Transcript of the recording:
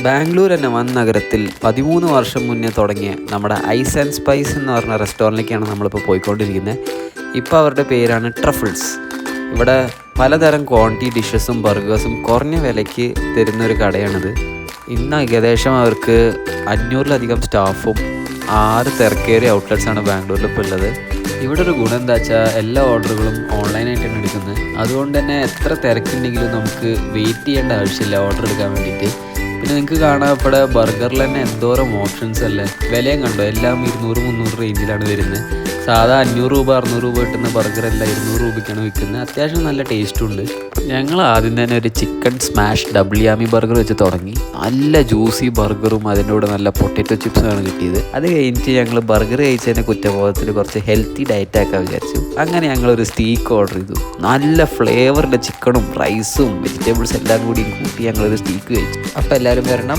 ബാംഗ്ലൂർ എന്ന വൻ നഗരത്തിൽ 13 വർഷം മുന്നേ തുടങ്ങിയ നമ്മുടെ ഐസ് ആൻഡ് സ്പൈസ് എന്ന് പറഞ്ഞ റെസ്റ്റോറൻറ്റിലേക്കാണ് നമ്മളിപ്പോൾ പോയിക്കൊണ്ടിരിക്കുന്നത്. ഇപ്പോൾ അവരുടെ പേരാണ് ട്രഫിൾസ്. ഇവിടെ പലതരം ക്വാണ്ടിറ്റി ഡിഷസും ബർഗേഴ്സും കുറഞ്ഞ വിലയ്ക്ക് തരുന്നൊരു കടയാണിത്. ഇന്ന് ഏകദേശം അവർക്ക് 500-ലധികം സ്റ്റാഫും 6 തിരക്കേറിയ ഔട്ട്ലെറ്റ്സാണ് ബാംഗ്ലൂരിൽ ഇപ്പോൾ ഉള്ളത്. ഇവിടെ ഒരു ഗുണം എന്താ വെച്ചാൽ എല്ലാ ഓർഡറുകളും ഓൺലൈനായിട്ടാണ് എടുക്കുന്നത്. അതുകൊണ്ട് തന്നെ എത്ര തിരക്കുണ്ടെങ്കിലും നമുക്ക് വെയിറ്റ് ചെയ്യേണ്ട ആവശ്യമില്ല ഓർഡർ എടുക്കാൻ വേണ്ടിയിട്ട്. പിന്നെ നിങ്ങൾക്ക് കാണാൻ ഇവിടെ ബർഗറിൽ തന്നെ എന്തോരം ഓപ്ഷൻസ് അല്ലേ. വിലയും കണ്ടോ, എല്ലാം 200-300 റേഞ്ചിലാണ് വരുന്നത്. സാധാ 500 രൂപ 600 രൂപ കിട്ടുന്ന ബർഗറെല്ലാം 200 രൂപയ്ക്കാണ് വിൽക്കുന്നത്. അത്യാവശ്യം നല്ല ടേസ്റ്റും ഉണ്ട്. ഞങ്ങൾ ആദ്യം തന്നെ ഒരു chicken smash double Yami burger വെച്ച് തുടങ്ങി. നല്ല ജ്യൂസി ബർഗറും അതിൻ്റെ കൂടെ നല്ല പൊട്ടാറ്റോ ചിപ്സുമാണ് കിട്ടിയത്. അത് കഴിഞ്ഞിട്ട് ഞങ്ങൾ ബർഗർ കഴിച്ചതിൻ്റെ കുറ്റബോധത്തിൽ കുറച്ച് ഹെൽത്തി ഡയറ്റ് ആക്കാൻ വിചാരിച്ചു. അങ്ങനെ ഞങ്ങളൊരു സ്റ്റീക്ക് ഓർഡർ ചെയ്തു. നല്ല ഫ്ലേവറിൻ്റെ ചിക്കനും റൈസും വെജിറ്റബിൾസ് എല്ലാം കൂടി കൂട്ടി ഞങ്ങളൊരു സ്റ്റീക്ക് കഴിച്ചു. അപ്പോൾ എല്ലാവരും വരണം.